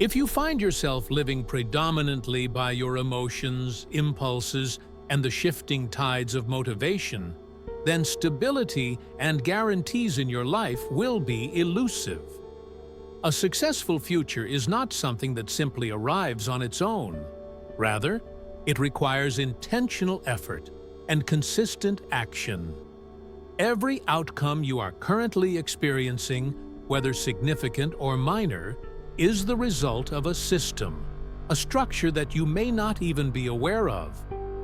If you find yourself living predominantly by your emotions, impulses, and the shifting tides of motivation, then stability and guarantees in your life will be elusive. A successful future is not something that simply arrives on its own. Rather, it requires intentional effort and consistent action. Every outcome you are currently experiencing, whether significant or minor, is the result of a system, a structure that you may not even be aware of,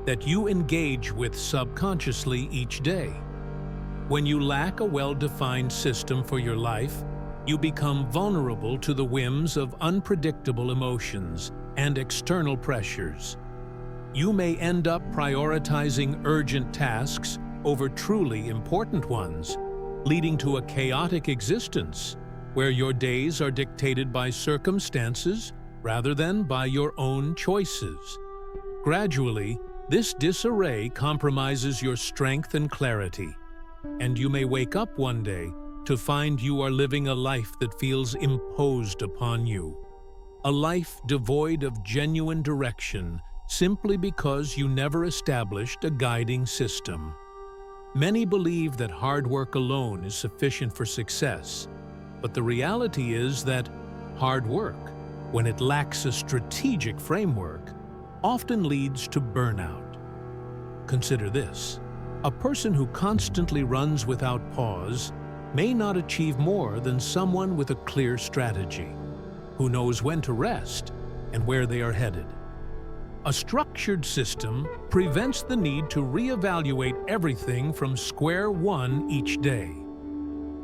that you engage with subconsciously each day. When you lack a well-defined system for your life, you become vulnerable to the whims of unpredictable emotions and external pressures. You may end up prioritizing urgent tasks over truly important ones, leading to a chaotic existence where your days are dictated by circumstances rather than by your own choices. Gradually, this disarray compromises your strength and clarity, and you may wake up one day to find you are living a life that feels imposed upon you. A life devoid of genuine direction simply because you never established a guiding system. Many believe that hard work alone is sufficient for success, but the reality is that hard work, when it lacks a strategic framework, often leads to burnout. Consider this: a person who constantly runs without pause may not achieve more than someone with a clear strategy, who knows when to rest and where they are headed. A structured system prevents the need to reevaluate everything from square one each day.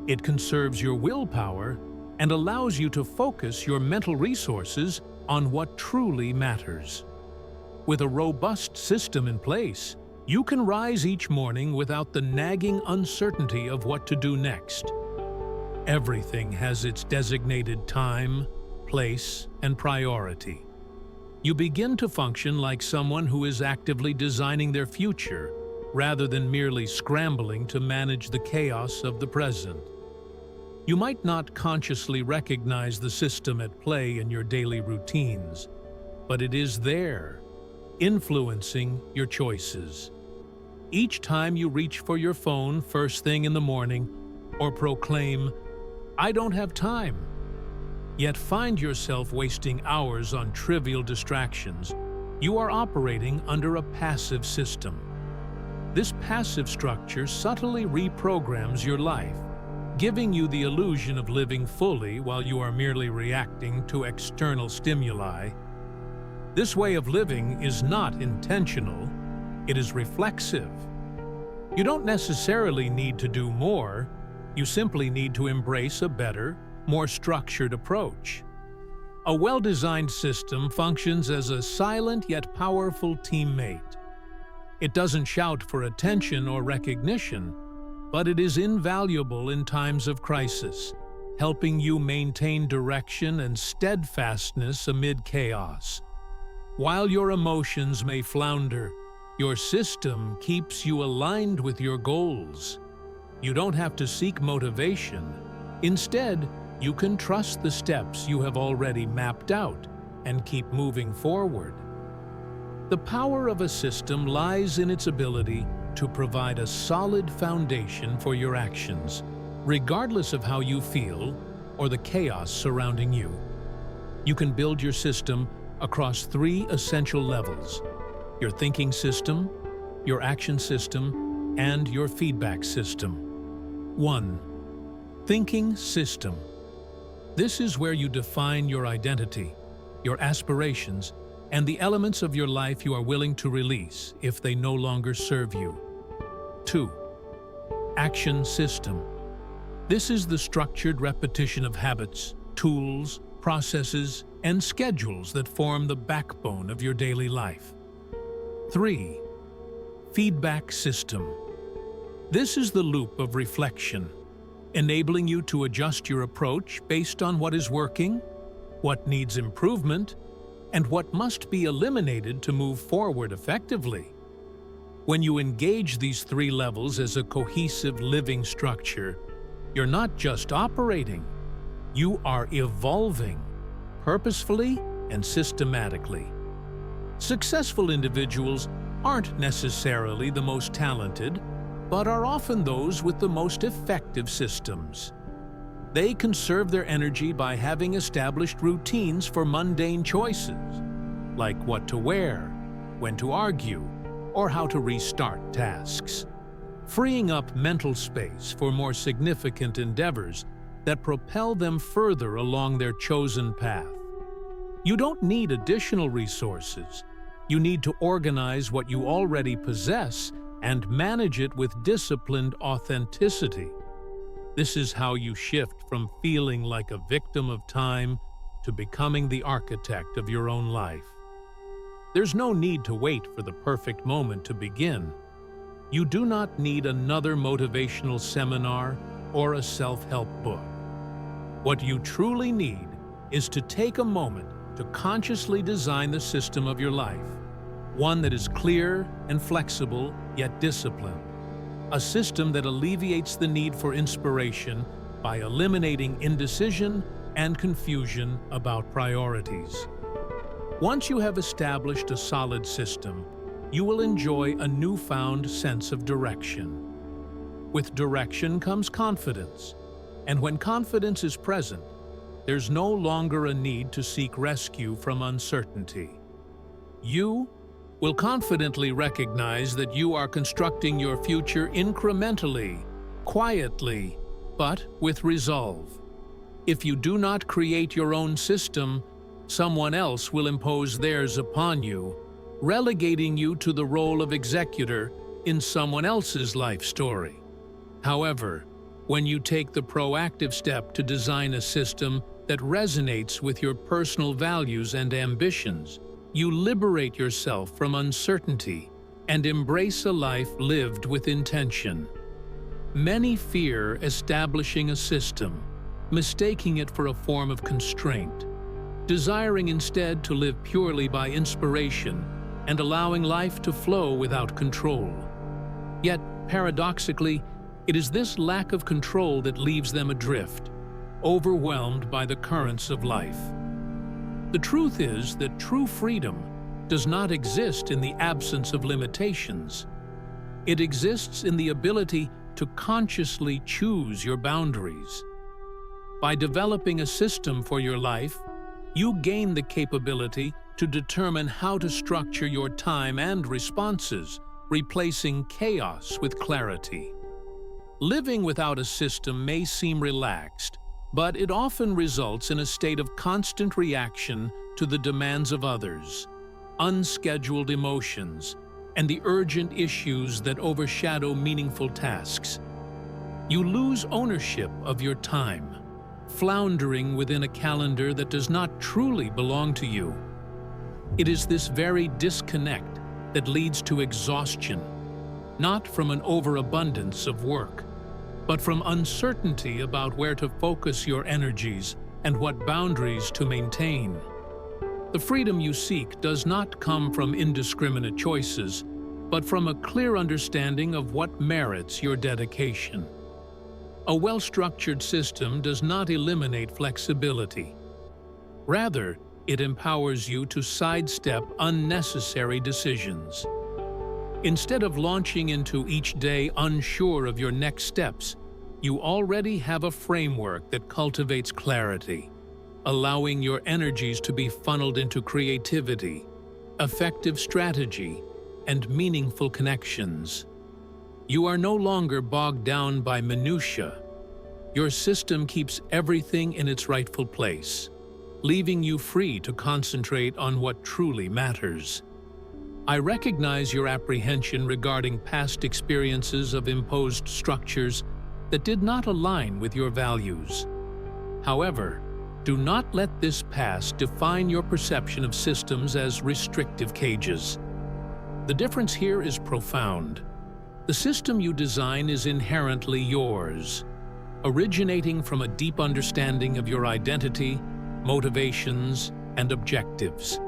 It conserves your willpower and allows you to focus your mental resources on what truly matters. With a robust system in place, you can rise each morning without the nagging uncertainty of what to do next. Everything has its designated time, place, and priority. You begin to function like someone who is actively designing their future, rather than merely scrambling to manage the chaos of the present. You might not consciously recognize the system at play in your daily routines, but it is there, influencing your choices. Each time you reach for your phone first thing in the morning or proclaim, "I don't have time," yet find yourself wasting hours on trivial distractions, you are operating under a passive system. This passive structure subtly reprograms your life, giving you the illusion of living fully while you are merely reacting to external stimuli. This way of living is not intentional, it is reflexive. You don't necessarily need to do more, you simply need to embrace a better, more structured approach. A well-designed system functions as a silent yet powerful teammate. It doesn't shout for attention or recognition, but it is invaluable in times of crisis, helping you maintain direction and steadfastness amid chaos. While your emotions may flounder, your system keeps you aligned with your goals. You don't have to seek motivation. Instead, you can trust the steps you have already mapped out and keep moving forward. The power of a system lies in its ability to provide a solid foundation for your actions, regardless of how you feel or the chaos surrounding you. You can build your system across three essential levels: your thinking system, your action system, and your feedback system. 1. Thinking system. This is where you define your identity, your aspirations, and the elements of your life you are willing to release if they no longer serve you. 2. Action system. This is the structured repetition of habits, tools, processes, and schedules that form the backbone of your daily life. 3. Feedback system. This is the loop of reflection, enabling you to adjust your approach based on what is working, what needs improvement, and what must be eliminated to move forward effectively. When you engage these three levels as a cohesive living structure, you're not just operating, you are evolving, purposefully and systematically. Successful individuals aren't necessarily the most talented, but are often those with the most effective systems. They conserve their energy by having established routines for mundane choices, like what to wear, when to argue, or how to restart tasks, freeing up mental space for more significant endeavors that propel them further along their chosen path. You don't need additional resources. You need to organize what you already possess and manage it with disciplined authenticity. This is how you shift from feeling like a victim of time to becoming the architect of your own life. There's no need to wait for the perfect moment to begin. You do not need another motivational seminar or a self-help book. What you truly need is to take a moment to consciously design the system of your life, one that is clear and flexible yet disciplined, a system that alleviates the need for inspiration by eliminating indecision and confusion about priorities. Once you have established a solid system, you will enjoy a newfound sense of direction. With direction comes confidence, and when confidence is present, there's no longer a need to seek rescue from uncertainty. You will confidently recognize that you are constructing your future incrementally, quietly, but with resolve. If you do not create your own system, someone else will impose theirs upon you, relegating you to the role of executor in someone else's life story. However, when you take the proactive step to design a system that resonates with your personal values and ambitions, you liberate yourself from uncertainty and embrace a life lived with intention. Many fear establishing a system, mistaking it for a form of constraint, desiring instead to live purely by inspiration and allowing life to flow without control. Yet, paradoxically, it is this lack of control that leaves them adrift, overwhelmed by the currents of life. The truth is that true freedom does not exist in the absence of limitations. It exists in the ability to consciously choose your boundaries. By developing a system for your life, you gain the capability to determine how to structure your time and responses, replacing chaos with clarity. Living without a system may seem relaxed, but it often results in a state of constant reaction to the demands of others, unscheduled emotions, and the urgent issues that overshadow meaningful tasks. You lose ownership of your time, floundering within a calendar that does not truly belong to you. It is this very disconnect that leads to exhaustion, not from an overabundance of work, but from uncertainty about where to focus your energies and what boundaries to maintain. The freedom you seek does not come from indiscriminate choices, but from a clear understanding of what merits your dedication. A well-structured system does not eliminate flexibility. Rather, it empowers you to sidestep unnecessary decisions. Instead of launching into each day unsure of your next steps, you already have a framework that cultivates clarity, allowing your energies to be funneled into creativity, effective strategy, and meaningful connections. You are no longer bogged down by minutiae. Your system keeps everything in its rightful place, leaving you free to concentrate on what truly matters. I recognize your apprehension regarding past experiences of imposed structures that did not align with your values. However, do not let this past define your perception of systems as restrictive cages. The difference here is profound. The system you design is inherently yours, originating from a deep understanding of your identity, motivations, and objectives.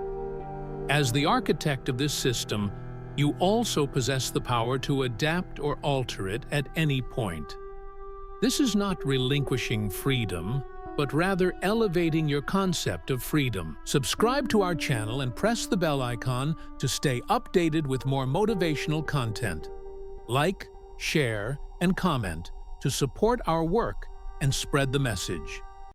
As the architect of this system, you also possess the power to adapt or alter it at any point. This is not relinquishing freedom, but rather elevating your concept of freedom. Subscribe to our channel and press the bell icon to stay updated with more motivational content. Like, share, and comment to support our work and spread the message.